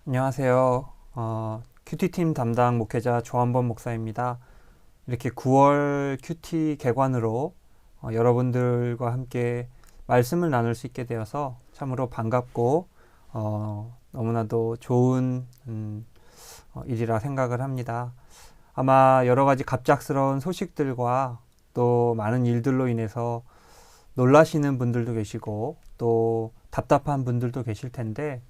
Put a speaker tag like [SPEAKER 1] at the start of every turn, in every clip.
[SPEAKER 1] 안녕하세요. 큐티팀 담당 목회자 조한범 목사입니다. 이렇게 9월 큐티 개관으로 여러분들과 함께 말씀을 나눌 수 있게 되어서 참으로 반갑고 너무나도 좋은 일이라 생각을 합니다. 아마 여러 가지 갑작스러운 소식들과 또 많은 일들로 인해서 놀라시는 분들도 계시고 또 답답한 분들도 계실 텐데,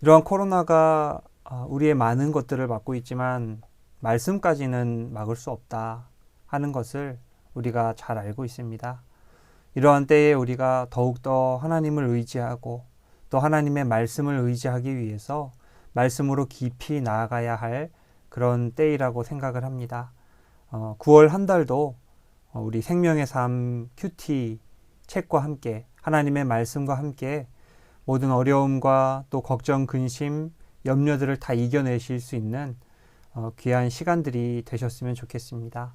[SPEAKER 1] 이러한 코로나가 우리의 많은 것들을 막고 있지만 말씀까지는 막을 수 없다 하는 것을 우리가 잘 알고 있습니다. 이러한 때에 우리가 더욱더 하나님을 의지하고 또 하나님의 말씀을 의지하기 위해서 말씀으로 깊이 나아가야 할 그런 때이라고 생각을 합니다. 9월 한 달도 우리 생명의 삶 큐티 책과 함께 하나님의 말씀과 함께 모든 어려움과 또 걱정, 근심, 염려들을 다 이겨내실 수 있는 귀한 시간들이 되셨으면 좋겠습니다.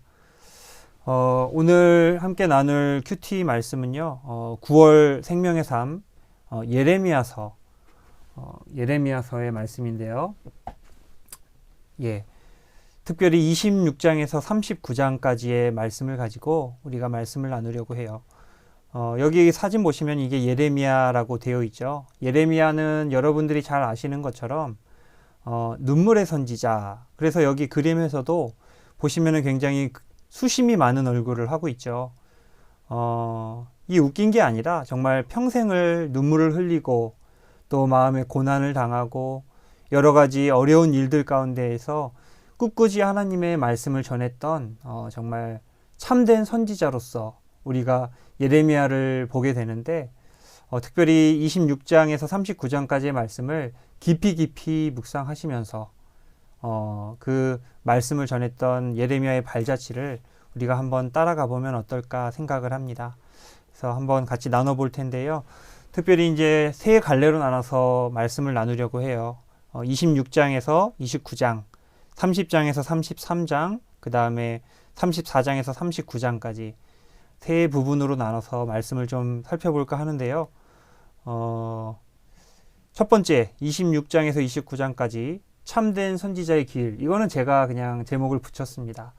[SPEAKER 1] 오늘 함께 나눌 큐티 말씀은요, 9월 생명의 삶 예레미야서의 말씀인데요. 특별히 26장에서 39장까지의 말씀을 가지고 우리가 말씀을 나누려고 해요. 여기 사진 보시면 이게 예레미야라고 되어 있죠. 예레미야는 여러분들이 잘 아시는 것처럼 눈물의 선지자. 그래서 여기 그림에서도 보시면은 굉장히 수심이 많은 얼굴을 하고 있죠. 이 웃긴 게 아니라 정말 평생을 눈물을 흘리고 또 마음에 고난을 당하고 여러 가지 어려운 일들 가운데에서 꿋꿋이 하나님의 말씀을 전했던 정말 참된 선지자로서 우리가 예레미야를 보게 되는데, 특별히 26장에서 39장까지의 말씀을 깊이 묵상하시면서 그 말씀을 전했던 예레미야의 발자취를 우리가 한번 따라가 보면 어떨까 생각을 합니다. 그래서 한번 같이 나눠볼 텐데요. 특별히 이제 세 갈래로 나눠서 말씀을 나누려고 해요. 26장에서 29장, 30장에서 33장, 그 다음에 34장에서 39장까지 세 부분으로 나눠서 말씀을 좀 살펴볼까 하는데요. 첫 번째 26장에서 29장까지 참된 선지자의 길, 이거는 제가 그냥 제목을 붙였습니다.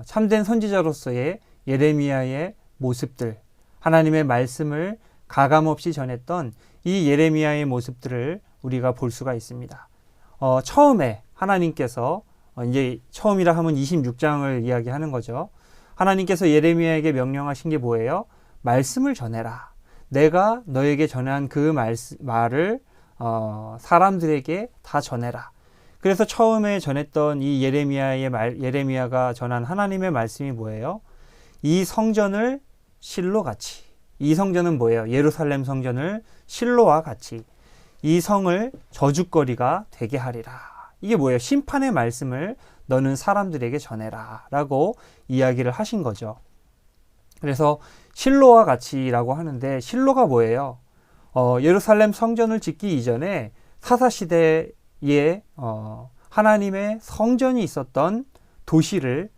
[SPEAKER 1] 참된 선지자로서의 예레미야의 모습들, 하나님의 말씀을 가감없이 전했던 이 예레미야의 모습들을 우리가 볼 수가 있습니다. 처음에 하나님께서 이제 처음이라 하면 26장을 이야기하는 거죠. 하나님께서 예레미야에게 명령하신 게 뭐예요? 말씀을 전해라. 내가 너에게 전한 그 말을 사람들에게 다 전해라. 그래서 처음에 전했던 이 예레미야가 전한 하나님의 말씀이 뭐예요? 이 성전을 실로같이. 이 성전은 뭐예요? 예루살렘 성전을 실로와 같이 이 성을 저주거리가 되게 하리라. 이게 뭐예요? 심판의 말씀을 너는 사람들에게 전해라 라고 이야기를 하신 거죠. 그래서 실로와 같이라고 하는데, 실로가 뭐예요? 예루살렘 성전을 짓기 이전에 사사시대에 하나님의 성전이 있었던 도시를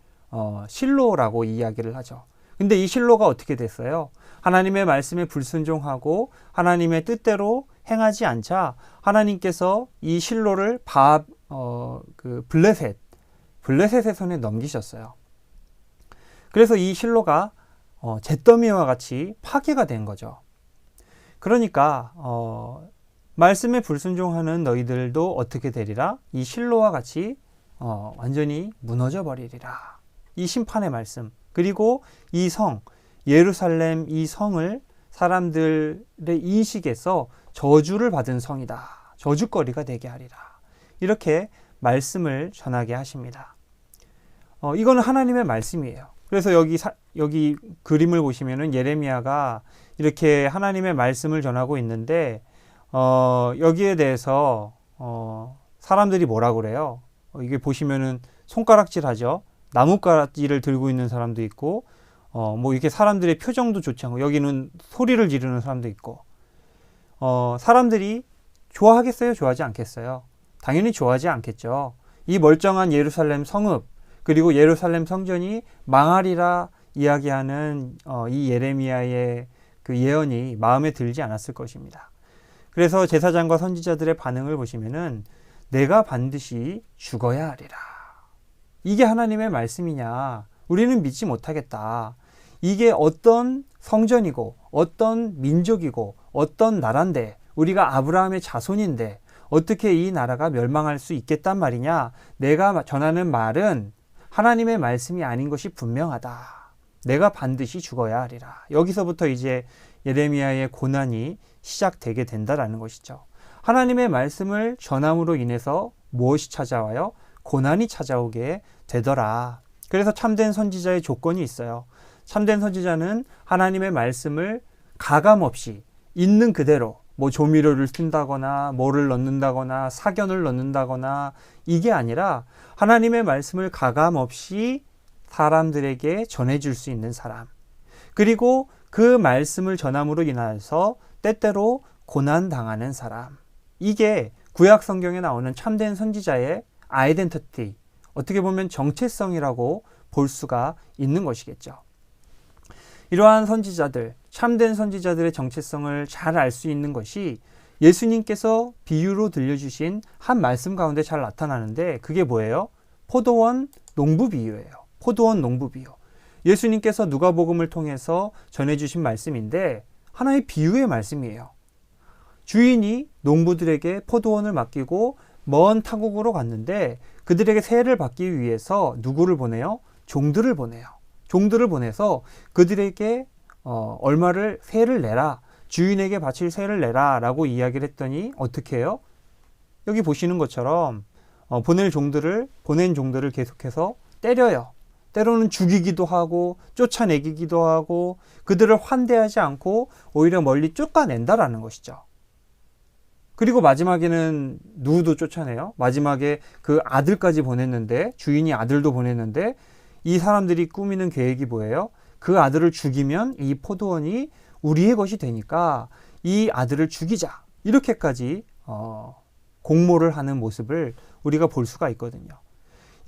[SPEAKER 1] 실로라고 이야기를 하죠. 근데 이 실로가 어떻게 됐어요? 하나님의 말씀에 불순종하고 하나님의 뜻대로 행하지 않자 하나님께서 이 실로를 블레셋의 손에 넘기셨어요. 그래서 이 실로가 잿더미와 같이 파괴가 된 거죠. 그러니까 말씀에 불순종하는 너희들도 어떻게 되리라? 이 실로와 같이 완전히 무너져 버리리라. 이 심판의 말씀. 그리고 이 성, 예루살렘 이 성을 사람들의 인식에서 저주를 받은 성이다. 저주거리가 되게 하리라. 이렇게 말씀을 전하게 하십니다. 이거는 하나님의 말씀이에요. 그래서 여기 그림을 보시면은 예레미야가 이렇게 하나님의 말씀을 전하고 있는데, 여기에 대해서 사람들이 뭐라 그래요? 이게 보시면은 손가락질 하죠. 나뭇가지를 들고 있는 사람도 있고, 뭐 이렇게 사람들의 표정도 좋지 않고, 여기는 소리를 지르는 사람도 있고, 사람들이 좋아하겠어요? 좋아하지 않겠어요? 당연히 좋아하지 않겠죠. 이 멀쩡한 예루살렘 성읍, 그리고 예루살렘 성전이 망하리라 이야기하는 이 예레미야의 그 예언이 마음에 들지 않았을 것입니다. 그래서 제사장과 선지자들의 반응을 보시면은 내가 반드시 죽어야 하리라. 이게 하나님의 말씀이냐? 우리는 믿지 못하겠다. 이게 어떤 성전이고 어떤 민족이고 어떤 나라인데 우리가 아브라함의 자손인데 어떻게 이 나라가 멸망할 수 있겠단 말이냐? 내가 전하는 말은 하나님의 말씀이 아닌 것이 분명하다. 내가 반드시 죽어야 하리라. 여기서부터 이제 예레미야의 고난이 시작되게 된다라는 것이죠. 하나님의 말씀을 전함으로 인해서 무엇이 찾아와요? 고난이 찾아오게 되더라. 그래서 참된 선지자의 조건이 있어요. 참된 선지자는 하나님의 말씀을 가감없이 있는 그대로 뭐 조미료를 쓴다거나 뭐를 넣는다거나 사견을 넣는다거나 이게 아니라 하나님의 말씀을 가감없이 사람들에게 전해줄 수 있는 사람. 그리고 그 말씀을 전함으로 인하여서 때때로 고난당하는 사람. 이게 구약 성경에 나오는 참된 선지자의 아이덴티티, 어떻게 보면 정체성이라고 볼 수가 있는 것이겠죠. 이러한 선지자들, 참된 선지자들의 정체성을 잘 알 수 있는 것이 예수님께서 비유로 들려주신 한 말씀 가운데 잘 나타나는데 그게 뭐예요? 포도원 농부 비유예요. 포도원 농부 비유. 예수님께서 누가복음을 통해서 전해주신 말씀인데 하나의 비유의 말씀이에요. 주인이 농부들에게 포도원을 맡기고 먼 타국으로 갔는데 그들에게 세를 받기 위해서 누구를 보내요? 종들을 보내요. 종들을 보내서 그들에게 얼마를 세를 내라. 주인에게 바칠 세를 내라 라고 이야기를 했더니 어떻게 해요? 여기 보시는 것처럼 보낸 종들을 계속해서 때려요. 때로는 죽이기도 하고 쫓아내기도 하고 그들을 환대하지 않고 오히려 멀리 쫓아낸다라는 것이죠. 그리고 마지막에는 누구도 쫓아내요. 마지막에 그 아들까지 보냈는데 주인이 아들도 보냈는데 이 사람들이 꾸미는 계획이 뭐예요? 그 아들을 죽이면 이 포도원이 우리의 것이 되니까 이 아들을 죽이자. 이렇게까지 공모를 하는 모습을 우리가 볼 수가 있거든요.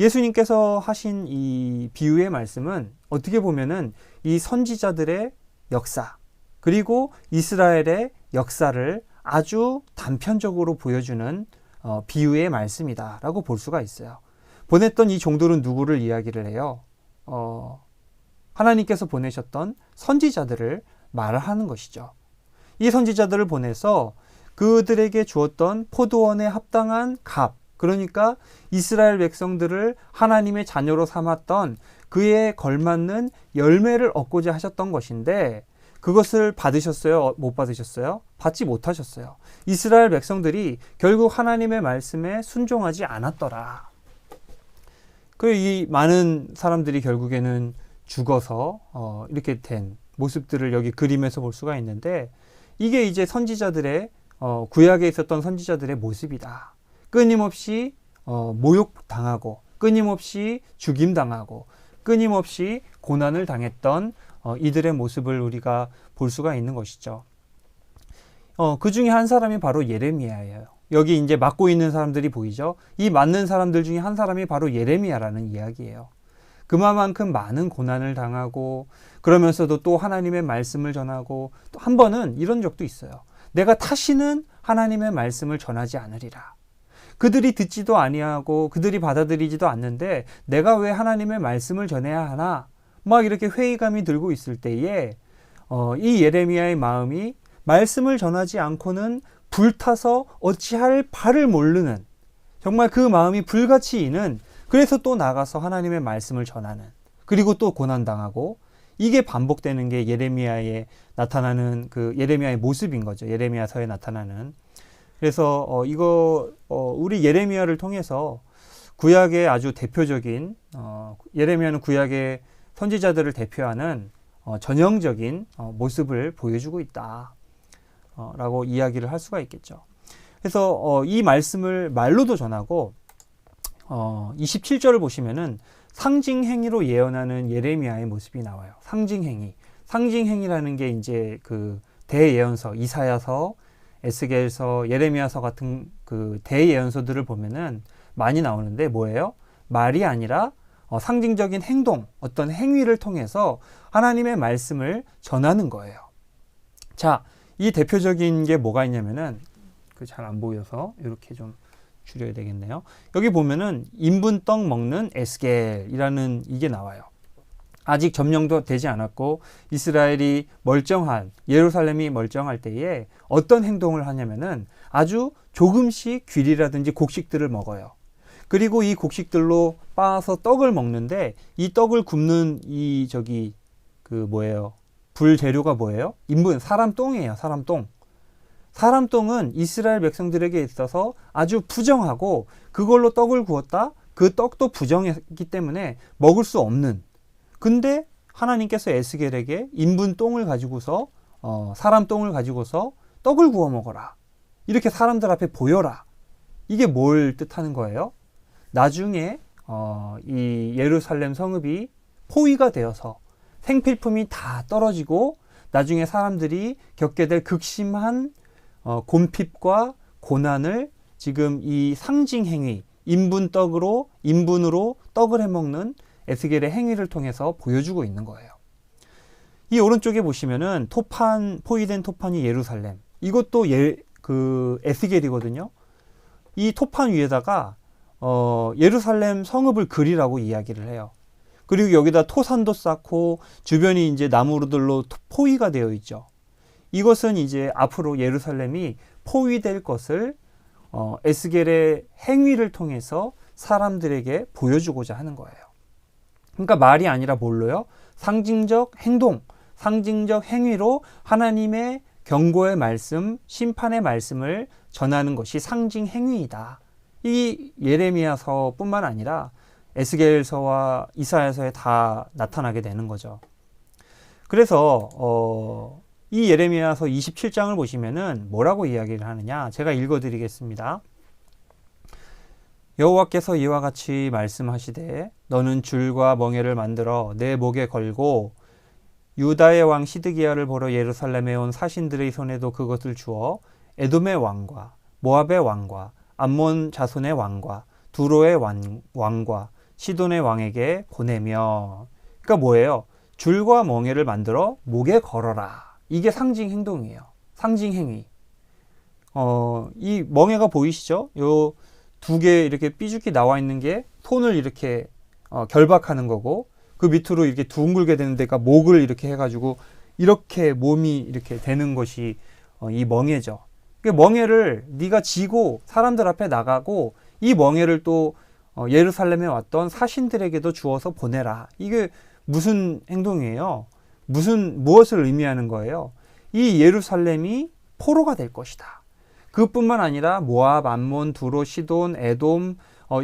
[SPEAKER 1] 예수님께서 하신 이 비유의 말씀은 어떻게 보면은 이 선지자들의 역사 그리고 이스라엘의 역사를 아주 단편적으로 보여주는 비유의 말씀이다라고 볼 수가 있어요. 보냈던 이 종들은 누구를 이야기를 해요? 하나님께서 보내셨던 선지자들을 말을 하는 것이죠. 이 선지자들을 보내서 그들에게 주었던 포도원에 합당한 값, 그러니까 이스라엘 백성들을 하나님의 자녀로 삼았던 그에 걸맞는 열매를 얻고자 하셨던 것인데 그것을 받으셨어요? 못 받으셨어요? 받지 못하셨어요. 이스라엘 백성들이 결국 하나님의 말씀에 순종하지 않았더라. 이 많은 사람들이 결국에는 죽어서 이렇게 된 모습들을 여기 그림에서 볼 수가 있는데 이게 이제 선지자들의 구약에 있었던 선지자들의 모습이다. 끊임없이 모욕당하고 끊임없이 죽임당하고 끊임없이 고난을 당했던 이들의 모습을 우리가 볼 수가 있는 것이죠. 그 중에 한 사람이 바로 예레미야예요. 여기 이제 맡고 있는 사람들이 보이죠? 이 맡는 사람들 중에 한 사람이 바로 예레미야라는 이야기예요. 그만큼 많은 고난을 당하고 그러면서도 또 하나님의 말씀을 전하고 또 한 번은 이런 적도 있어요. 내가 다시는 하나님의 말씀을 전하지 않으리라. 그들이 듣지도 아니하고 그들이 받아들이지도 않는데 내가 왜 하나님의 말씀을 전해야 하나? 막 이렇게 회의감이 들고 있을 때에 이 예레미야의 마음이 말씀을 전하지 않고는 불타서 어찌할 바를 모르는 정말 그 마음이 불같이 이는 그래서 또 나가서 하나님의 말씀을 전하는 그리고 또 고난당하고 이게 반복되는 게 예레미야에 나타나는 그 예레미야의 모습인 거죠. 예레미야서에 나타나는. 그래서 우리 예레미야를 통해서 구약의 아주 대표적인 예레미야는 구약의 선지자들을 대표하는 전형적인 모습을 보여주고 있다. 라고 이야기를 할 수가 있겠죠. 그래서 이 말씀을 말로도 전하고 27절을 보시면은 상징행위로 예언하는 예레미야의 모습이 나와요. 상징행위라는 게 이제 그 대예언서, 이사야서, 에스겔서, 예레미야서 같은 그 대예언서들을 보면은 많이 나오는데 뭐예요? 말이 아니라 상징적인 행동, 어떤 행위를 통해서 하나님의 말씀을 전하는 거예요. 자, 이 대표적인 게 뭐가 있냐면은 그 잘 안 보여서 이렇게 좀 줄여야 되겠네요. 여기 보면은 인분 떡 먹는 에스겔이라는 이게 나와요. 아직 점령도 되지 않았고 이스라엘이 멀쩡한, 예루살렘이 멀쩡할 때에 어떤 행동을 하냐면은 아주 조금씩 귀리라든지 곡식들을 먹어요. 그리고 이 곡식들로 빻아서 떡을 먹는데, 이 떡을 굽는 불 재료가 뭐예요? 인분, 사람 똥이에요. 사람 똥. 사람 똥은 이스라엘 백성들에게 있어서 아주 부정하고, 그걸로 떡을 구웠다? 그 떡도 부정했기 때문에 먹을 수 없는. 근데 하나님께서 에스겔에게 인분 똥을 가지고서 사람 똥을 가지고서 떡을 구워 먹어라, 이렇게 사람들 앞에 보여라. 이게 뭘 뜻하는 거예요? 나중에 이 예루살렘 성읍이 포위가 되어서 생필품이 다 떨어지고 나중에 사람들이 겪게 될 극심한 곤핍과 고난을 지금 이 상징 행위, 인분으로 떡을 해먹는 에스겔의 행위를 통해서 보여주고 있는 거예요. 이 오른쪽에 보시면은 포위된 토판이 예루살렘. 이것도 에스겔이거든요. 이 토판 위에다가 예루살렘 성읍을 그리라고 이야기를 해요. 그리고 여기다 토산도 쌓고 주변이 이제 나무들로 포위가 되어 있죠. 이것은 이제 앞으로 예루살렘이 포위될 것을 에스겔의 행위를 통해서 사람들에게 보여주고자 하는 거예요. 그러니까 말이 아니라 뭘로요? 상징적 행동, 상징적 행위로 하나님의 경고의 말씀, 심판의 말씀을 전하는 것이 상징 행위이다. 이 예레미야서뿐만 아니라 에스겔서와 이사야서에 다 나타나게 되는 거죠. 그래서 이 예레미야서 27장을 보시면은 뭐라고 이야기를 하느냐? 제가 읽어드리겠습니다. 여호와께서 이와 같이 말씀하시되 너는 줄과 멍에를 만들어 내 목에 걸고 유다의 왕 시드기야를 보러 예루살렘에 온 사신들의 손에도 그것을 주어 에돔의 왕과 모압의 왕과 암몬 자손의 왕과 두로의 왕과 시돈의 왕에게 보내며. 그러니까 뭐예요? 줄과 멍에를 만들어 목에 걸어라. 이게 상징 행동이에요. 상징 행위. 이 멍에가 보이시죠? 요 두 개 이렇게 삐죽이 나와 있는 게 손을 이렇게 결박하는 거고, 그 밑으로 이렇게 둥글게 되는 데가 목을 이렇게 해가지고 이렇게 몸이 이렇게 되는 것이 이 멍에죠. 그 멍에를 네가 지고 사람들 앞에 나가고 이 멍에를 또 예루살렘에 왔던 사신들에게도 주어서 보내라. 이게 무슨 행동이에요? 무엇을 의미하는 거예요? 이 예루살렘이 포로가 될 것이다. 그뿐만 아니라 모압, 암몬, 두로, 시돈, 에돔,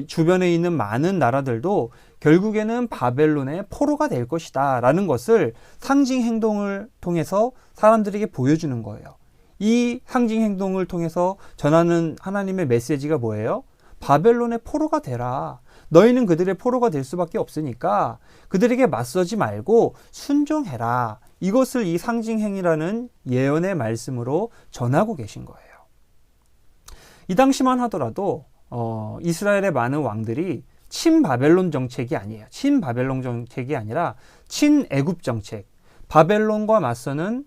[SPEAKER 1] 주변에 있는 많은 나라들도 결국에는 바벨론의 포로가 될 것이다 라는 것을 상징 행동을 통해서 사람들에게 보여주는 거예요. 이 상징 행동을 통해서 전하는 하나님의 메시지가 뭐예요? 바벨론의 포로가 되라. 너희는 그들의 포로가 될 수밖에 없으니까 그들에게 맞서지 말고 순종해라. 이것을 이 상징 행위라는 예언의 말씀으로 전하고 계신 거예요. 이 당시만 하더라도 이스라엘의 많은 왕들이 친바벨론 정책이 아니에요. 친바벨론 정책이 아니라 친애굽 정책. 바벨론과 맞서는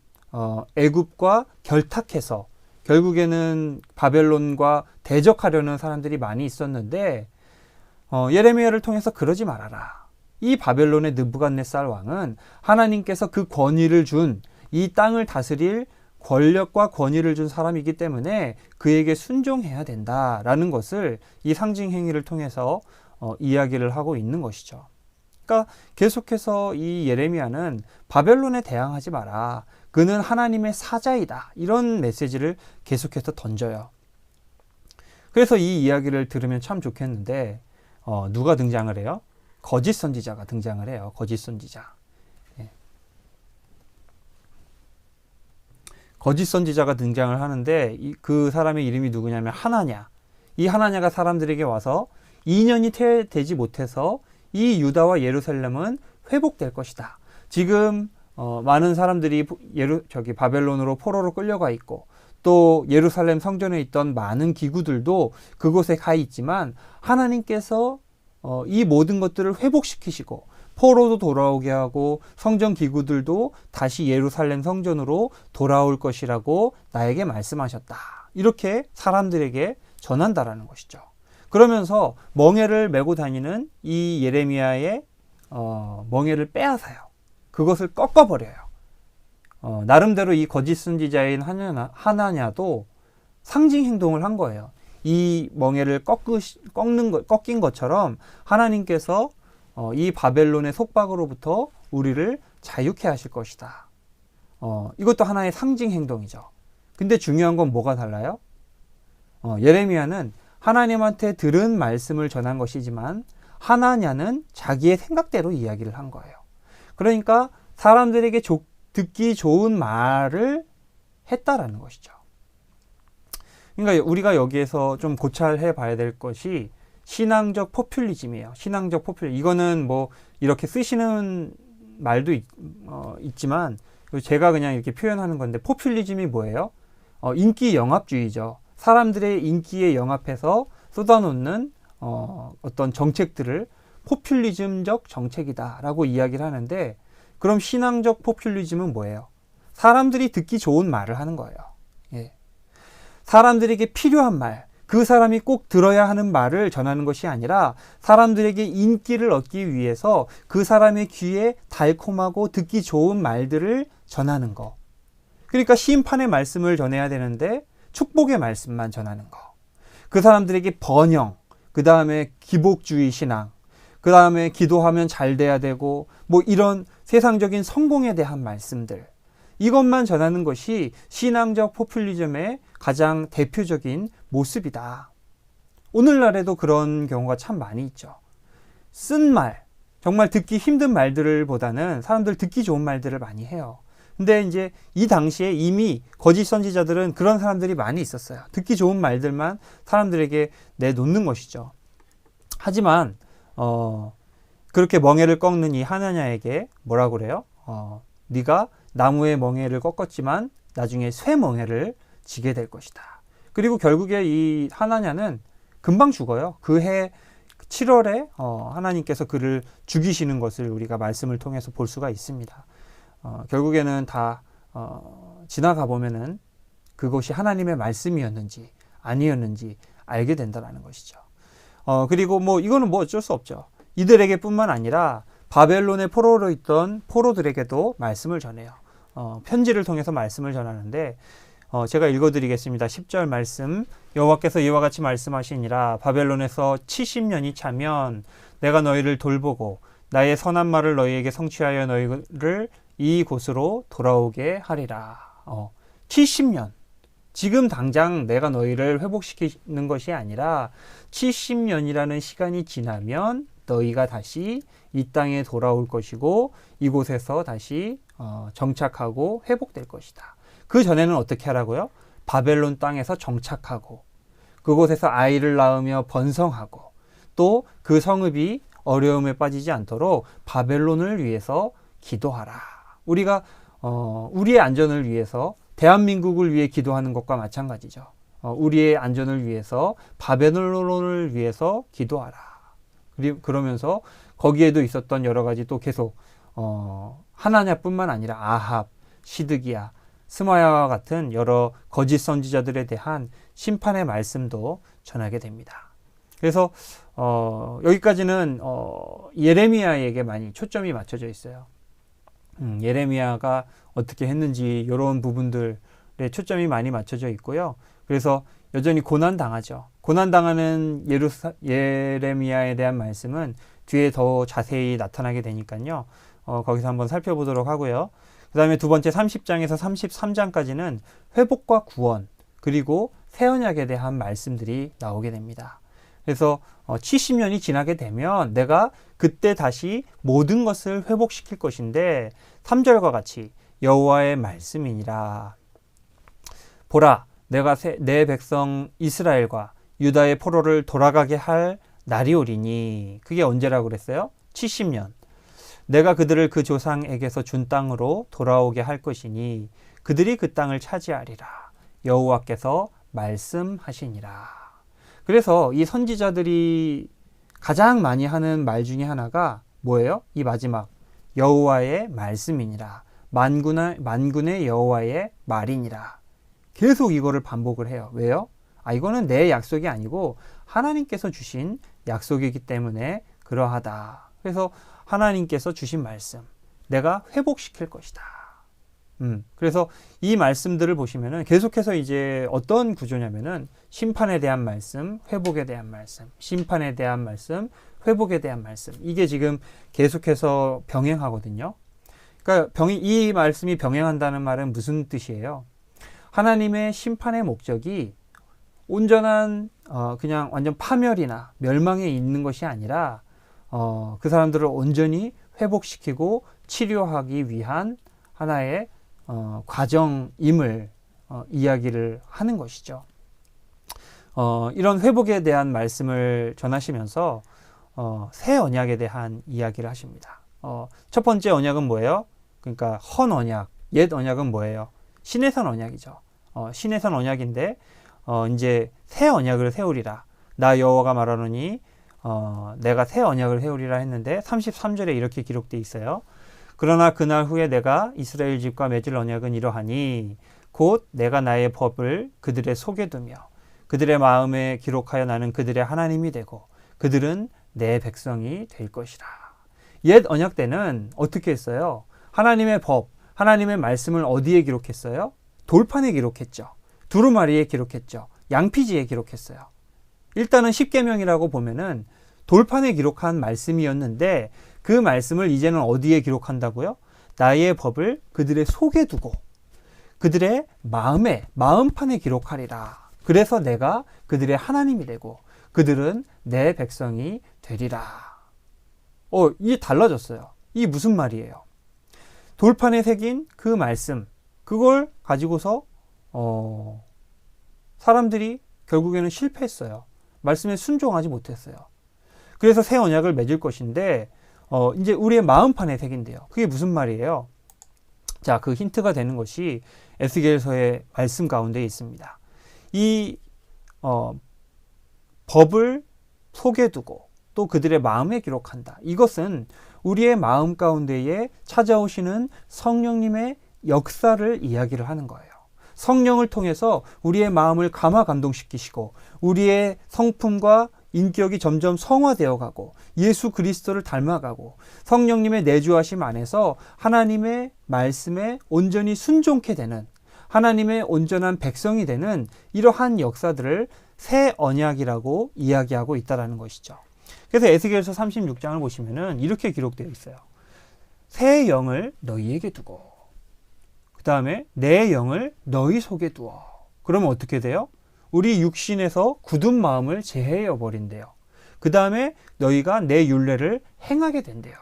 [SPEAKER 1] 애굽과 결탁해서 결국에는 바벨론과 대적하려는 사람들이 많이 있었는데 예레미야를 통해서 그러지 말아라. 이 바벨론의 느부갓네살 왕은 하나님께서 그 권위를 준, 이 땅을 다스릴 권력과 권위를 준 사람이기 때문에 그에게 순종해야 된다라는 것을 이 상징 행위를 통해서 이야기를 하고 있는 것이죠. 그러니까 계속해서 이 예레미야는 바벨론에 대항하지 마라. 그는 하나님의 사자이다. 이런 메시지를 계속해서 던져요. 그래서 이 이야기를 들으면 참 좋겠는데 누가 등장을 해요? 거짓 선지자가 등장을 해요. 거짓 선지자. 거짓 선지자가 등장을 하는데 그 사람의 이름이 누구냐면 하나냐. 이 하나냐가 사람들에게 와서 2년이 되지 못해서 이 유다와 예루살렘은 회복될 것이다. 지금 많은 사람들이 바벨론으로 포로로 끌려가 있고 또 예루살렘 성전에 있던 많은 기구들도 그곳에 가 있지만 하나님께서 이 모든 것들을 회복시키시고 포로도 돌아오게 하고 성전 기구들도 다시 예루살렘 성전으로 돌아올 것이라고 나에게 말씀하셨다. 이렇게 사람들에게 전한다라는 것이죠. 그러면서 멍에를 메고 다니는 이 예레미야의 멍에를 빼앗아요. 그것을 꺾어버려요. 나름대로 이 거짓 선지자인 하나냐도 상징 행동을 한 거예요. 이 멍에를 꺾인 것처럼 하나님께서 이 바벨론의 속박으로부터 우리를 자유케 하실 것이다. 이것도 하나의 상징 행동이죠. 근데 중요한 건 뭐가 달라요? 예레미야는 하나님한테 들은 말씀을 전한 것이지만 하나냐는 자기의 생각대로 이야기를 한 거예요. 그러니까 사람들에게 듣기 좋은 말을 했다라는 것이죠. 그러니까 우리가 여기에서 좀 고찰해 봐야 될 것이 신앙적 포퓰리즘이에요. 신앙적 포퓰리즘. 이거는 뭐 이렇게 쓰시는 말도 있지만 제가 그냥 이렇게 표현하는 건데, 포퓰리즘이 뭐예요? 인기 영합주의죠. 사람들의 인기에 영합해서 쏟아놓는 어떤 정책들을 포퓰리즘적 정책이다라고 이야기를 하는데, 그럼 신앙적 포퓰리즘은 뭐예요? 사람들이 듣기 좋은 말을 하는 거예요. 예. 사람들에게 필요한 말, 그 사람이 꼭 들어야 하는 말을 전하는 것이 아니라 사람들에게 인기를 얻기 위해서 그 사람의 귀에 달콤하고 듣기 좋은 말들을 전하는 거. 그러니까 심판의 말씀을 전해야 되는데 축복의 말씀만 전하는 거. 그 사람들에게 번영, 그 다음에 기복주의 신앙, 그 다음에 기도하면 잘 돼야 되고 뭐 이런 세상적인 성공에 대한 말씀들, 이것만 전하는 것이 신앙적 포퓰리즘의 가장 대표적인 모습이다. 오늘날에도 그런 경우가 참 많이 있죠. 쓴 말, 정말 듣기 힘든 말들을 보다는 사람들 듣기 좋은 말들을 많이 해요. 근데 이제 이 당시에 이미 거짓 선지자들은 그런 사람들이 많이 있었어요. 듣기 좋은 말들만 사람들에게 내놓는 것이죠. 하지만 그렇게 멍에를 꺾는 이 하나냐에게 뭐라고 그래요? 네가 나무의 멍에를 꺾었지만 나중에 쇠 멍에를 지게 될 것이다. 그리고 결국에 이 하나냐는 금방 죽어요. 그 해 7월에 하나님께서 그를 죽이시는 것을 우리가 말씀을 통해서 볼 수가 있습니다. 결국에는 다 지나가 보면은 그것이 하나님의 말씀이었는지 아니었는지 알게 된다는 것이죠. 그리고 뭐 이거는 뭐 어쩔 수 없죠. 이들에게 뿐만 아니라 바벨론의 포로로 있던 포로들에게도 말씀을 전해요. 편지를 통해서 말씀을 전하는데 제가 읽어드리겠습니다. 10절 말씀. 여호와께서 이와 같이 말씀하시니라. 바벨론에서 70년이 차면 내가 너희를 돌보고 나의 선한 말을 너희에게 성취하여 너희를 이곳으로 돌아오게 하리라. 70년. 지금 당장 내가 너희를 회복시키는 것이 아니라 70년이라는 시간이 지나면 너희가 다시 이 땅에 돌아올 것이고 이곳에서 다시 정착하고 회복될 것이다. 그 전에는 어떻게 하라고요? 바벨론 땅에서 정착하고 그곳에서 아이를 낳으며 번성하고 또 그 성읍이 어려움에 빠지지 않도록 바벨론을 위해서 기도하라. 우리가 우리의 안전을 위해서 대한민국을 위해 기도하는 것과 마찬가지죠. 우리의 안전을 위해서 바벨론을 위해서 기도하라. 그러면서 거기에도 있었던 여러 가지 또 계속 하나냐뿐만 아니라 아합, 시드기야, 스마야와 같은 여러 거짓 선지자들에 대한 심판의 말씀도 전하게 됩니다. 그래서 여기까지는 예레미야에게 많이 초점이 맞춰져 있어요. 예레미야가 어떻게 했는지 이런 부분들에 초점이 많이 맞춰져 있고요. 그래서 여전히 고난당하죠. 고난당하는 예레미야에 대한 말씀은 뒤에 더 자세히 나타나게 되니까요. 거기서 한번 살펴보도록 하고요. 그 다음에 두 번째 30장에서 33장까지는 회복과 구원 그리고 새 언약에 대한 말씀들이 나오게 됩니다. 그래서 70년이 지나게 되면 내가 그때 다시 모든 것을 회복시킬 것인데 3절과 같이 여호와의 말씀이니라. 보라, 내가 내 백성 이스라엘과 유다의 포로를 돌아가게 할 날이 오리니. 그게 언제라고 그랬어요? 70년. 내가 그들을 그 조상에게서 준 땅으로 돌아오게 할 것이니 그들이 그 땅을 차지하리라. 여호와께서 말씀하시니라. 그래서 이 선지자들이 가장 많이 하는 말 중에 하나가 뭐예요? 이 마지막 여호와의 말씀이니라. 만군의 여호와의 말이니라. 계속 이거를 반복을 해요. 왜요? 아, 이거는 내 약속이 아니고 하나님께서 주신 약속이기 때문에 그러하다. 그래서 하나님께서 주신 말씀, 내가 회복시킬 것이다. 그래서 이 말씀들을 보시면은 계속해서 이제 어떤 구조냐면은 심판에 대한 말씀, 회복에 대한 말씀, 심판에 대한 말씀, 회복에 대한 말씀. 이게 지금 계속해서 병행하거든요. 그러니까 이 말씀이 병행한다는 말은 무슨 뜻이에요? 하나님의 심판의 목적이 온전한 그냥 완전 파멸이나 멸망에 있는 것이 아니라 그 사람들을 온전히 회복시키고 치료하기 위한 하나의 과정임을 이야기를 하는 것이죠. 이런 회복에 대한 말씀을 전하시면서 새 언약에 대한 이야기를 하십니다. 첫 번째 언약은 뭐예요? 그러니까 헌 언약, 옛 언약은 뭐예요? 신의 언약이죠. 신의 언약인데 이제 새 언약을 세우리라. 나 여호와가 말하노니 내가 새 언약을 세우리라 했는데 33절에 이렇게 기록되어 있어요. 그러나 그날 후에 내가 이스라엘 집과 맺을 언약은 이러하니 곧 내가 나의 법을 그들의 속에 두며 그들의 마음에 기록하여 나는 그들의 하나님이 되고 그들은 내 백성이 될 것이라. 옛 언약 때는 어떻게 했어요? 하나님의 법, 하나님의 말씀을 어디에 기록했어요? 돌판에 기록했죠. 두루마리에 기록했죠. 양피지에 기록했어요. 일단은 십계명이라고 보면은 돌판에 기록한 말씀이었는데 그 말씀을 이제는 어디에 기록한다고요? 나의 법을 그들의 속에 두고 그들의 마음판에 기록하리라. 그래서 내가 그들의 하나님이 되고 그들은 내 백성이 되리라. 이게 달라졌어요. 이게 무슨 말이에요? 돌판에 새긴 그 말씀, 그걸 가지고서 사람들이 결국에는 실패했어요. 말씀에 순종하지 못했어요. 그래서 새 언약을 맺을 것인데 이제 우리의 마음판에 새긴대요. 그게 무슨 말이에요? 자, 그 힌트가 되는 것이 에스겔서의 말씀 가운데 있습니다. 이 법을 속에 두고 또 그들의 마음에 기록한다. 이것은 우리의 마음 가운데에 찾아오시는 성령님의 역사를 이야기를 하는 거예요. 성령을 통해서 우리의 마음을 감화 감동시키시고 우리의 성품과 인격이 점점 성화되어 가고 예수 그리스도를 닮아가고 성령님의 내주하심 안에서 하나님의 말씀에 온전히 순종케 되는 하나님의 온전한 백성이 되는 이러한 역사들을 새 언약이라고 이야기하고 있다는 것이죠. 그래서 에스겔서 36장을 보시면은 이렇게 기록되어 있어요. 새 영을 너희에게 두고 그 다음에 내 영을 너희 속에 두어. 그러면 어떻게 돼요? 우리 육신에서 굳은 마음을 제해해 버린대요. 그 다음에 너희가 내 율례를 행하게 된대요.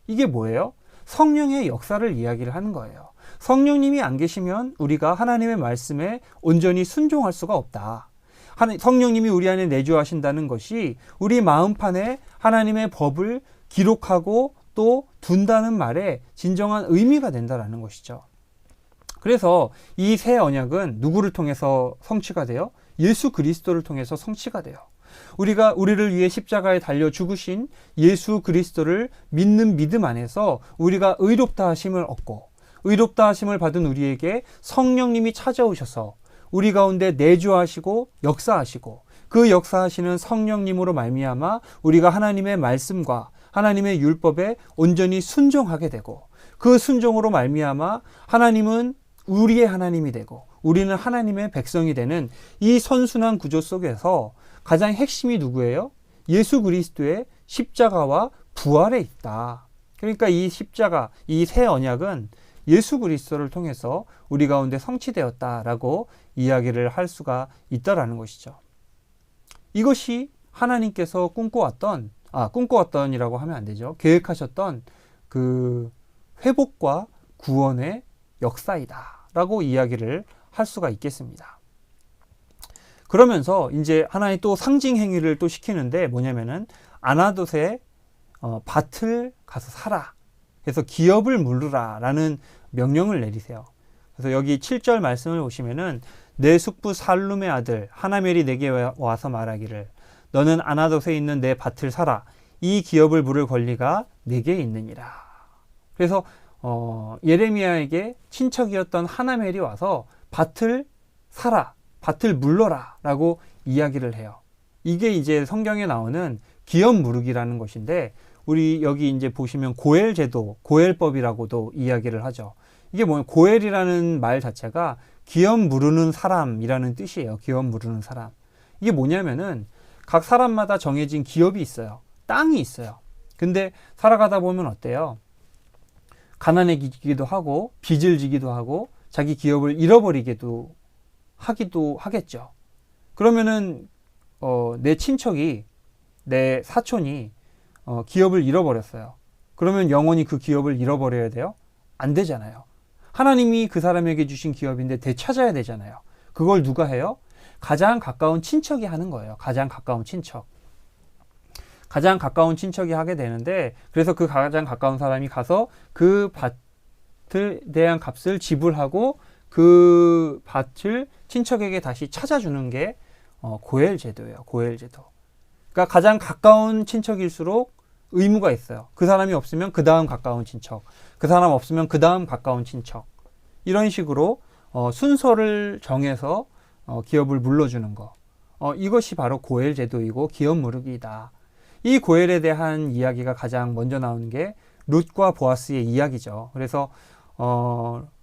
[SPEAKER 1] 이게 뭐예요? 성령의 역사를 이야기를 하는 거예요. 성령님이 안 계시면 우리가 하나님의 말씀에 온전히 순종할 수가 없다. 성령님이 우리 안에 내주하신다는 것이 우리 마음판에 하나님의 법을 기록하고 또 둔다는 말에 진정한 의미가 된다는 것이죠. 그래서 이 새 언약은 누구를 통해서 성취가 돼요? 예수 그리스도를 통해서 성취가 돼요. 우리가 우리를 위해 십자가에 달려 죽으신 예수 그리스도를 믿는 믿음 안에서 우리가 의롭다 하심을 얻고 의롭다 하심을 받은 우리에게 성령님이 찾아오셔서 우리 가운데 내주하시고 역사하시고 그 역사하시는 성령님으로 말미암아 우리가 하나님의 말씀과 하나님의 율법에 온전히 순종하게 되고 그 순종으로 말미암아 하나님은 우리의 하나님이 되고 우리는 하나님의 백성이 되는 이 선순환 구조 속에서 가장 핵심이 누구예요? 예수 그리스도의 십자가와 부활에 있다. 그러니까 이 십자가, 이 새 언약은 예수 그리스도를 통해서 우리 가운데 성취되었다라고 이야기를 할 수가 있다라는 것이죠. 이것이 하나님께서 꿈꿔왔던이라고 하면 안 되죠. 계획하셨던 그 회복과 구원의 역사이다라고 이야기를 할 수가 있겠습니다. 그러면서 이제 하나의 또 상징 행위를 또 시키는데 뭐냐면은 아나돗의 밭을 가서 사라. 그래서 기업을 물르라 라는 명령을 내리세요. 그래서 여기 7절 말씀을 보시면은 내 숙부 살룸의 아들 하나멜이 내게 와서 말하기를 너는 아나돗에 있는 내 밭을 사라. 이 기업을 물을 권리가 내게 있느니라. 그래서 예레미야에게 친척이었던 하나멜이 와서 밭을 사라. 밭을 물러라 라고 이야기를 해요. 이게 이제 성경에 나오는 기업 무르기라는 것인데, 우리 여기 이제 보시면 고엘 제도, 고엘법이라고도 이야기를 하죠. 이게 뭐예요? 고엘이라는 말 자체가 기업 무르는 사람이라는 뜻이에요. 기업 무르는 사람. 이게 뭐냐면은 각 사람마다 정해진 기업이 있어요. 땅이 있어요. 근데 살아가다 보면 어때요? 가난해지기도 하고 빚을 지기도 하고 자기 기업을 잃어버리기도 하기도 하겠죠. 그러면은 내 친척이, 내 사촌이 기업을 잃어버렸어요. 그러면 영원히 그 기업을 잃어버려야 돼요? 안 되잖아요. 하나님이 그 사람에게 주신 기업인데 되찾아야 되잖아요. 그걸 누가 해요? 가장 가까운 친척이 하는 거예요. 가장 가까운 친척. 가장 가까운 친척이 하게 되는데, 그래서 그 가장 가까운 사람이 가서 그 밭에 대한 값을 지불하고 그 밭을 친척에게 다시 찾아주는 게 고엘 제도예요. 고엘 제도. 그러니까 가장 가까운 친척일수록 의무가 있어요. 그 사람이 없으면 그 다음 가까운 친척, 그 사람 없으면 그 다음 가까운 친척, 이런 식으로 순서를 정해서 기업을 물러주는 거. 이것이 바로 고엘 제도이고 기업 무르기이다. 이 고엘에 대한 이야기가 가장 먼저 나오는 게 룻과 보아스의 이야기죠. 그래서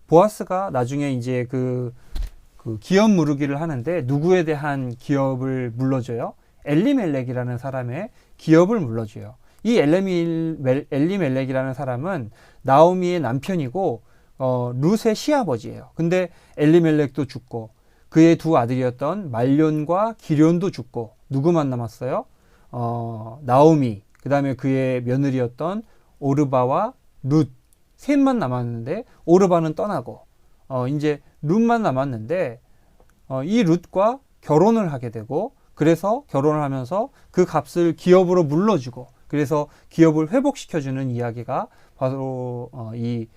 [SPEAKER 1] 보아스가 나중에 이제 그 기업 무르기를 하는데 누구에 대한 기업을 물러줘요? 엘리멜렉이라는 사람의 기업을 물러줘요. 이 엘리멜렉이라는 사람은 나오미의 남편이고 룻의 시아버지예요. 근데 엘리멜렉도 죽고 그의 두 아들이었던 말론과 기련도 죽고 누구만 남았어요? 나오미, 그 다음에 그의 며느리였던 오르바와 룻, 셋만 남았는데 오르바는 떠나고 이제 룻만 남았는데 이 룻과 결혼을 하게 되고, 그래서 결혼을 하면서 그 값을 기업으로 물러주고, 그래서 기업을 회복시켜주는 이야기가 바로 이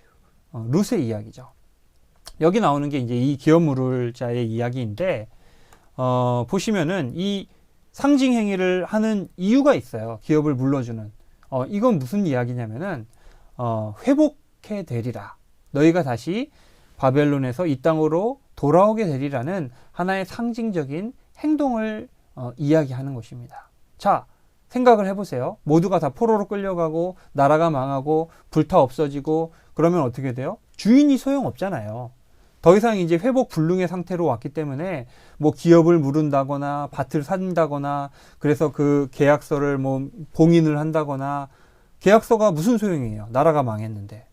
[SPEAKER 1] 룻의 이야기죠. 여기 나오는 게 이제 이 기업 물을 자의 이야기인데, 보시면은 이 상징 행위를 하는 이유가 있어요. 기업을 물러주는. 이건 무슨 이야기냐면은 회복해 되리라. 너희가 다시 바벨론에서 이 땅으로 돌아오게 되리라는 하나의 상징적인 행동을 이야기하는 것입니다. 자, 생각을 해보세요. 모두가 다 포로로 끌려가고 나라가 망하고 불타 없어지고 그러면 어떻게 돼요? 주인이 소용없잖아요. 더 이상 이제 회복 불능의 상태로 왔기 때문에 뭐 기업을 무른다거나 밭을 산다거나, 그래서 그 계약서를 뭐 봉인을 한다거나, 계약서가 무슨 소용이에요? 나라가 망했는데.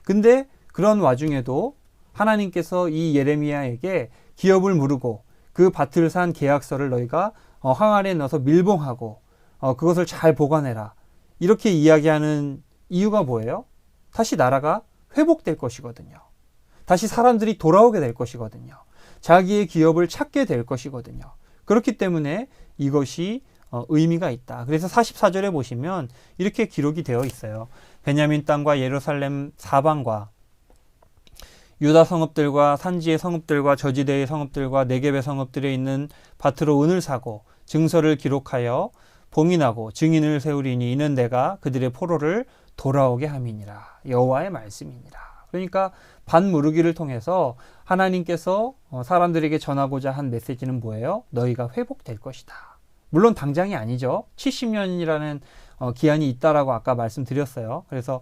[SPEAKER 1] 근데 그런 와중에도 하나님께서 이 예레미야에게 기업을 무르고 그 밭을 산 계약서를 너희가 항아리에 넣어서 밀봉하고 그것을 잘 보관해라, 이렇게 이야기하는 이유가 뭐예요? 다시 나라가 회복될 것이거든요. 다시 사람들이 돌아오게 될 것이거든요. 자기의 기업을 찾게 될 것이거든요. 그렇기 때문에 이것이 의미가 있다. 그래서 44절에 보시면 이렇게 기록이 되어 있어요. 베냐민 땅과 예루살렘 사방과 유다 성읍들과 산지의 성읍들과 저지대의 성읍들과 네겝의 성읍들에 있는 밭으로 은을 사고 증서를 기록하여 봉인하고 증인을 세우리니 이는 내가 그들의 포로를 돌아오게 함이니라. 여호와의 말씀이니라. 그러니까 밭 무르기를 통해서 하나님께서 사람들에게 전하고자 한 메시지는 뭐예요? 너희가 회복될 것이다. 물론 당장이 아니죠. 70년이라는 기한이 있다라고 아까 말씀드렸어요. 그래서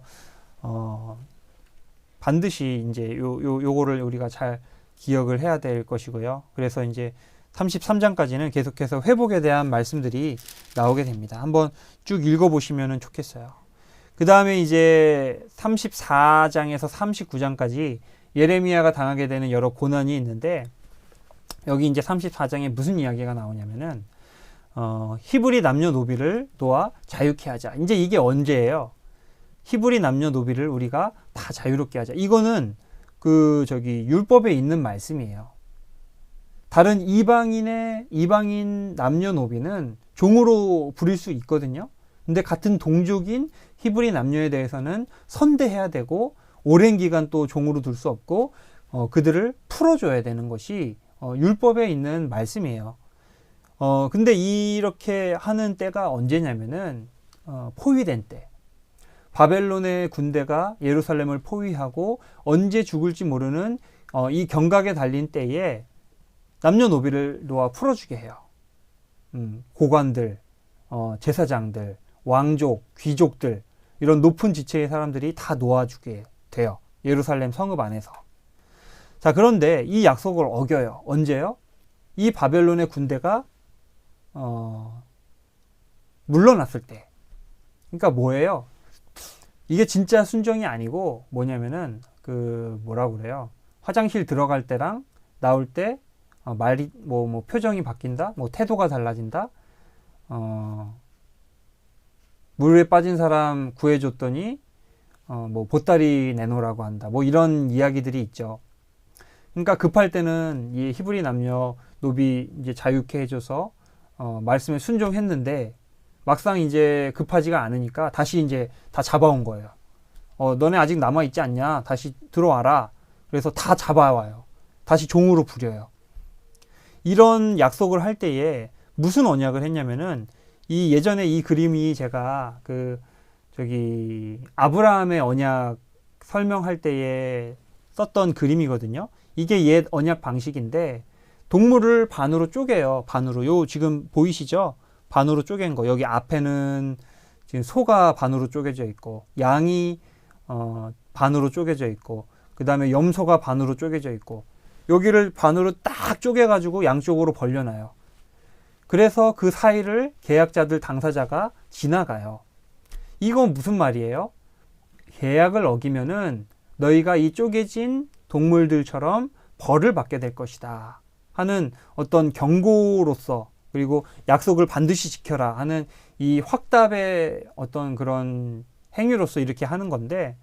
[SPEAKER 1] 반드시 이제 요거를 우리가 잘 기억을 해야 될 것이고요. 그래서 이제 33장까지는 계속해서 회복에 대한 말씀들이 나오게 됩니다. 한번 쭉 읽어보시면 좋겠어요. 그 다음에 이제 34장에서 39장까지 예레미야가 당하게 되는 여러 고난이 있는데, 여기 이제 34장에 무슨 이야기가 나오냐면은 히브리 남녀노비를 놓아 자유케 하자. 이제 이게 언제예요? 히브리 남녀노비를 우리가 다 자유롭게 하자. 이거는 율법에 있는 말씀이에요. 다른 이방인 남녀노비는 종으로 부릴 수 있거든요. 근데 같은 동족인 히브리 남녀에 대해서는 선대해야 되고 오랜 기간 또 종으로 둘 수 없고 그들을 풀어줘야 되는 것이 율법에 있는 말씀이에요. 근데 이렇게 하는 때가 언제냐면은 포위된 때, 바벨론의 군대가 예루살렘을 포위하고 언제 죽을지 모르는 이 경각에 달린 때에 남녀노비를 놓아 풀어주게 해요. 고관들, 제사장들, 왕족, 귀족들, 이런 높은 지체의 사람들이 다 놓아주게 돼요. 예루살렘 성읍 안에서. 자, 그런데 이 약속을 어겨요. 언제요? 이 바벨론의 군대가 물러났을 때. 그러니까 뭐예요? 이게 진짜 순종이 아니고 뭐냐면은 뭐라고 그래요? 화장실 들어갈 때랑 나올 때 말이 뭐 표정이 바뀐다, 뭐 태도가 달라진다, 물에 빠진 사람 구해줬더니 뭐 보따리 내놓으라고 한다, 뭐 이런 이야기들이 있죠. 그러니까 급할 때는 이 히브리 남녀 노비 이제 자유케 해줘서 말씀에 순종했는데 막상 이제 급하지가 않으니까 다시 이제 다 잡아온 거예요. 너네 아직 남아 있지 않냐? 다시 들어와라. 그래서 다 잡아와요. 다시 종으로 부려요. 이런 약속을 할 때에 무슨 언약을 했냐면은 이 예전에 이 그림이 제가 아브라함의 언약 설명할 때에 썼던 그림이거든요. 이게 옛 언약 방식인데 동물을 반으로 쪼개요. 반으로. 요 지금 보이시죠? 반으로 쪼갠 거. 여기 앞에는 지금 소가 반으로 쪼개져 있고 양이 반으로 쪼개져 있고 그 다음에 염소가 반으로 쪼개져 있고 여기를 반으로 딱 쪼개가지고 양쪽으로 벌려놔요. 그래서 그 사이를 계약자들 당사자가 지나가요. 이건 무슨 말이에요? 계약을 어기면은 너희가 이 쪼개진 동물들처럼 벌을 받게 될 것이다 하는 어떤 경고로서, 그리고 약속을 반드시 지켜라 하는 이 확답의 어떤 그런 행위로서 이렇게 하는 건데,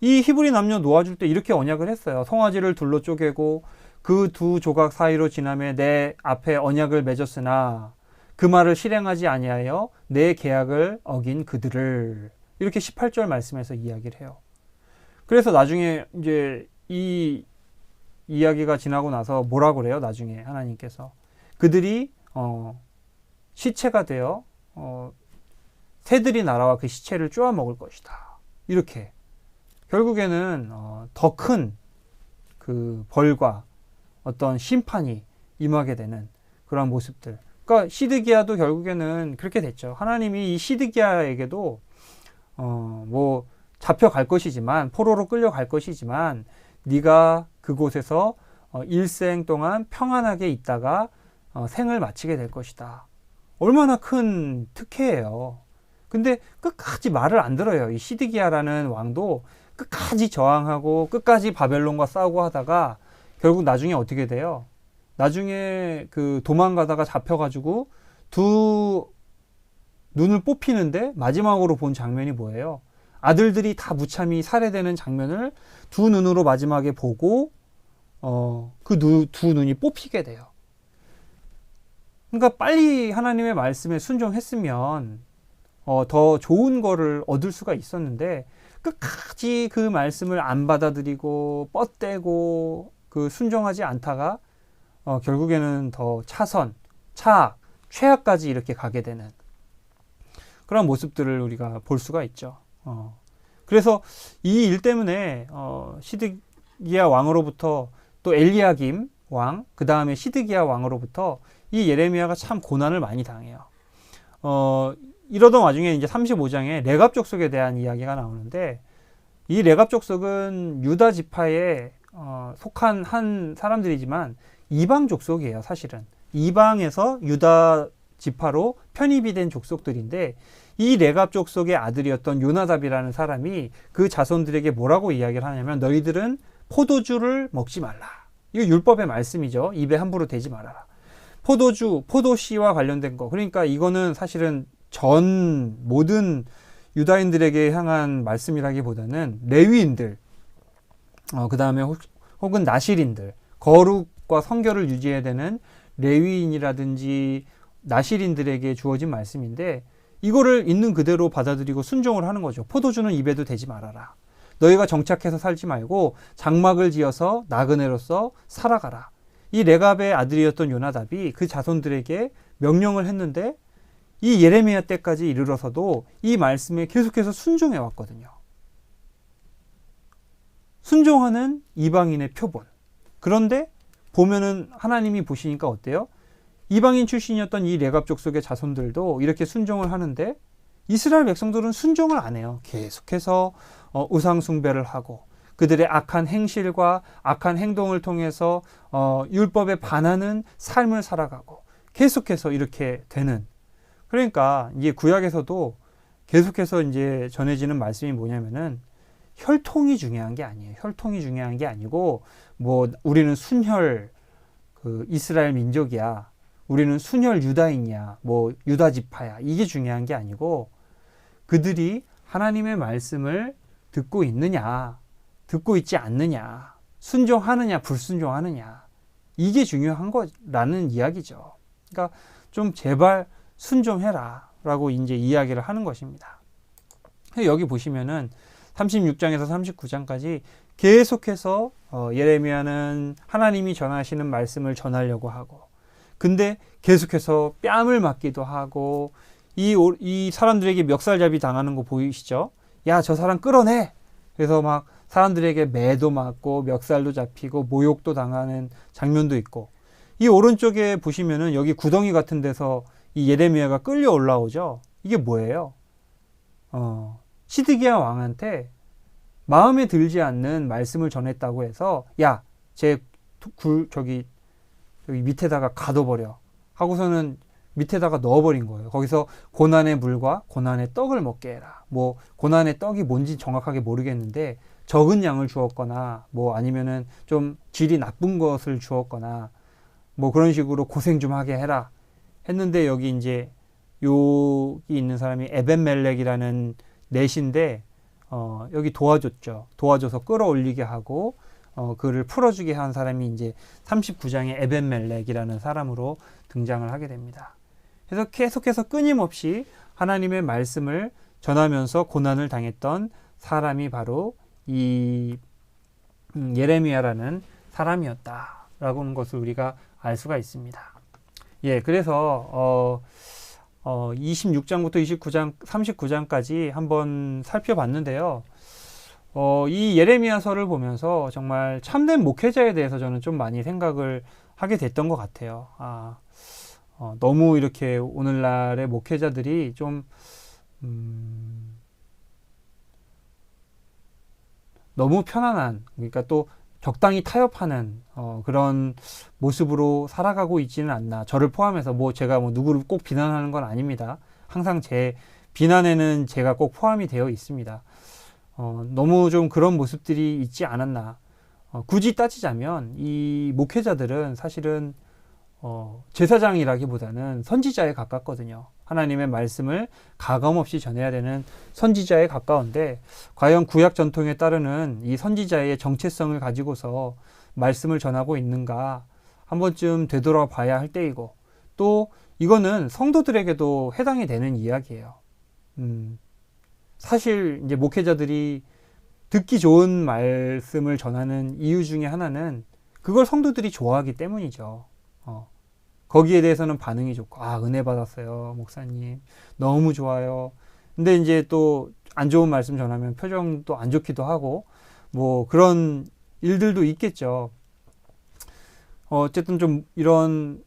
[SPEAKER 1] 이 히브리 남녀 놓아줄 때 이렇게 언약을 했어요. 송아지를 둘로 쪼개고 그 두 조각 사이로 지나며 내 앞에 언약을 맺었으나 그 말을 실행하지 아니하여 내 계약을 어긴 그들을, 이렇게 18절 말씀에서 이야기를 해요. 그래서 나중에 이제 이 이야기가 지나고 나서 뭐라고 그래요? 나중에 하나님께서 그들이 시체가 되어 새들이 날아와 그 시체를 쪼아 먹을 것이다. 이렇게 결국에는 더 큰 그 벌과 어떤 심판이 임하게 되는 그런 모습들. 그러니까 시드기야도 결국에는 그렇게 됐죠. 하나님이 이 시드기야에게도 뭐 잡혀갈 것이지만, 포로로 끌려갈 것이지만 네가 그곳에서 일생 동안 평안하게 있다가 생을 마치게 될 것이다. 얼마나 큰 특혜예요. 근데 끝까지 말을 안 들어요. 이 시드기야라는 왕도 끝까지 저항하고 끝까지 바벨론과 싸우고 하다가 결국 나중에 어떻게 돼요? 나중에 그 도망가다가 잡혀가지고 두 눈을 뽑히는데 마지막으로 본 장면이 뭐예요? 아들들이 다 무참히 살해되는 장면을 두 눈으로 마지막에 보고 그 두 눈이 뽑히게 돼요. 그러니까 빨리 하나님의 말씀에 순종했으면 더 좋은 거를 얻을 수가 있었는데 끝까지 그 말씀을 안 받아들이고 뻗대고 그 순종하지 않다가 결국에는 더 차악, 최악까지 이렇게 가게 되는 그런 모습들을 우리가 볼 수가 있죠. 그래서 이 일 때문에 시드기야 왕으로부터 또 엘리야김 왕, 그 다음에 시드기야 왕으로부터 이 예레미야가 참 고난을 많이 당해요. 이러던 와중에 이제 35장에 레갑 족속에 대한 이야기가 나오는데, 이 레갑 족속은 유다 지파에 속한 한 사람들이지만 이방 족속이에요. 사실은 이방에서 유다 지파로 편입이 된 족속들인데, 이 레갑 족속의 아들이었던 요나답이라는 사람이 그 자손들에게 뭐라고 이야기를 하냐면, 너희들은 포도주를 먹지 말라. 이거 율법의 말씀이죠. 입에 함부로 대지 말아라. 포도주, 포도씨와 관련된 거. 그러니까 이거는 사실은 전 모든 유다인들에게 향한 말씀이라기보다는 레위인들, 그 다음에 혹은 나실인들, 거룩과 성결을 유지해야 되는 레위인이라든지 나실인들에게 주어진 말씀인데, 이거를 있는 그대로 받아들이고 순종을 하는 거죠. 포도주는 입에도 대지 말아라. 너희가 정착해서 살지 말고 장막을 지어서 나그네로서 살아가라. 이 레갑의 아들이었던 요나답이 그 자손들에게 명령을 했는데, 이 예레미야 때까지 이르러서도 이 말씀에 계속해서 순종해 왔거든요. 순종하는 이방인의 표본. 그런데 보면은 하나님이 보시니까 어때요? 이방인 출신이었던 이 레갑 족속의 자손들도 이렇게 순종을 하는데 이스라엘 백성들은 순종을 안 해요. 계속해서 우상 숭배를 하고 그들의 악한 행실과 악한 행동을 통해서 율법에 반하는 삶을 살아가고 계속해서 이렇게 되는. 그러니까 이게 구약에서도 계속해서 이제 전해지는 말씀이 뭐냐면은 혈통이 중요한 게 아니에요. 혈통이 중요한 게 아니고 뭐 우리는 순혈 그 이스라엘 민족이야. 우리는 순혈 유다인이야. 뭐 유다 지파야. 이게 중요한 게 아니고 그들이 하나님의 말씀을 듣고 있느냐, 듣고 있지 않느냐, 순종하느냐, 불순종하느냐. 이게 중요한 거라는 이야기죠. 그러니까 좀 제발 순종해라 라고 이제 이야기를 하는 것입니다. 여기 보시면은 36장에서 39장까지 계속해서 예레미야는 하나님이 전하시는 말씀을 전하려고 하고 근데 계속해서 뺨을 맞기도 하고 이 사람들에게 멱살잡이 당하는 거 보이시죠? 야, 저 사람 끌어내! 그래서 막 사람들에게 매도 맞고 멱살도 잡히고 모욕도 당하는 장면도 있고 이 오른쪽에 보시면은 여기 구덩이 같은 데서 이 예레미야가 끌려 올라오죠. 이게 뭐예요? 시드기야 왕한테 마음에 들지 않는 말씀을 전했다고 해서 야, 저기 밑에다가 가둬버려 하고서는 밑에다가 넣어버린 거예요. 거기서 고난의 물과 고난의 떡을 먹게 해라. 뭐 고난의 떡이 뭔지 정확하게 모르겠는데 적은 양을 주었거나 뭐 아니면은 좀 질이 나쁜 것을 주었거나 뭐 그런 식으로 고생 좀 하게 해라 했는데 여기 이제 여기 있는 사람이 에벤멜렉이라는 넷인데 여기 도와줬죠. 도와줘서 끌어올리게 하고 그를 풀어주게 한 사람이 이제 39장의 에벤멜렉이라는 사람으로 등장을 하게 됩니다. 그래서 계속해서 끊임없이 하나님의 말씀을 전하면서 고난을 당했던 사람이 바로 이 예레미야라는 사람이었다라고 하는 것을 우리가 알 수가 있습니다. 예, 그래서 26장부터 29장, 39장까지 한번 살펴봤는데요. 이 예레미야서를 보면서 정말 참된 목회자에 대해서 저는 좀 많이 생각을 하게 됐던 것 같아요. 너무 이렇게 오늘날의 목회자들이 좀 너무 편안한, 그러니까 또 적당히 타협하는 그런 모습으로 살아가고 있지는 않나. 저를 포함해서 뭐 제가 뭐 누구를 꼭 비난하는 건 아닙니다. 항상 제 비난에는 제가 꼭 포함이 되어 있습니다. 너무 좀 그런 모습들이 있지 않았나. 굳이 따지자면 이 목회자들은 사실은 제사장이라기보다는 선지자에 가깝거든요. 하나님의 말씀을 가감없이 전해야 되는 선지자에 가까운데 과연 구약 전통에 따르는 이 선지자의 정체성을 가지고서 말씀을 전하고 있는가 한 번쯤 되돌아봐야 할 때이고 또 이거는 성도들에게도 해당이 되는 이야기예요. 사실 이제 목회자들이 듣기 좋은 말씀을 전하는 이유 중에 하나는 그걸 성도들이 좋아하기 때문이죠. 거기에 대해서는 반응이 좋고, 은혜 받았어요, 목사님. 너무 좋아요. 근데 이제 또 안 좋은 말씀 전하면 표정도 안 좋기도 하고, 뭐 그런 일들도 있겠죠. 어쨌든 좀 이런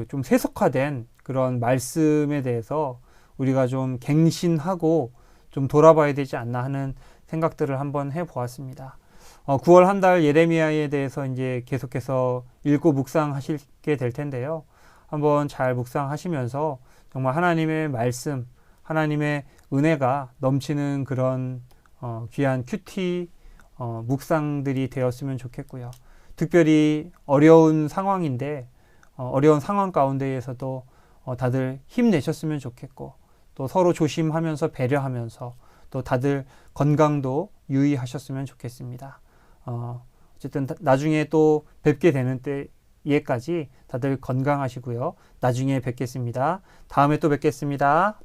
[SPEAKER 1] 좀 세속화된 그런 말씀에 대해서 우리가 좀 갱신하고 좀 돌아봐야 되지 않나 하는 생각들을 한번 해보았습니다. 9월 한 달 예레미야에 대해서 이제 계속해서 읽고 묵상하시게 될 텐데요. 한번 잘 묵상하시면서 정말 하나님의 말씀, 하나님의 은혜가 넘치는 그런 귀한 큐티 묵상들이 되었으면 좋겠고요. 특별히 어려운 상황인데 어려운 상황 가운데에서도 다들 힘내셨으면 좋겠고 또 서로 조심하면서 배려하면서 또 다들 건강도 유의하셨으면 좋겠습니다. 어쨌든 나중에 또 뵙게 되는 때에까지 다들 건강하시고요. 나중에 뵙겠습니다. 다음에 또 뵙겠습니다.